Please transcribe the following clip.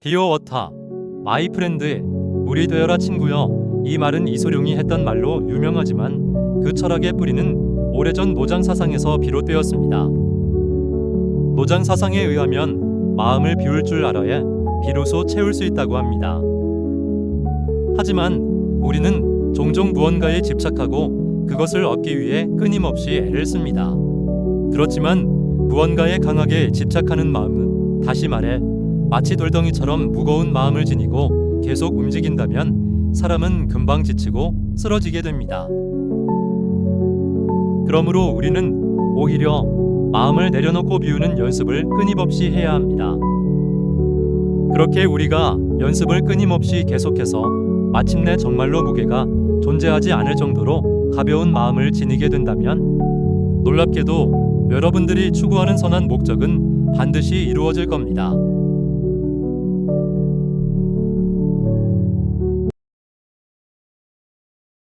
디어 워터, 마이 프렌드, 물이 되어라 친구여. 이 말은 이소룡이 했던 말로 유명하지만 그 철학의 뿌리는 오래전 노장 사상에서 비롯되었습니다. 노장 사상에 의하면 마음을 비울 줄 알아야 비로소 채울 수 있다고 합니다. 하지만 우리는 종종 무언가에 집착하고 그것을 얻기 위해 끊임없이 애를 씁니다. 그렇지만 무언가에 강하게 집착하는 마음은, 다시 말해 마치 돌덩이처럼 무거운 마음을 지니고 계속 움직인다면 사람은 금방 지치고 쓰러지게 됩니다. 그러므로 우리는 오히려 마음을 내려놓고 비우는 연습을 끊임없이 해야 합니다. 그렇게 우리가 연습을 끊임없이 계속해서 마침내 정말로 무게가 존재하지 않을 정도로 가벼운 마음을 지니게 된다면 놀랍게도 여러분들이 추구하는 선한 목적은 반드시 이루어질 겁니다.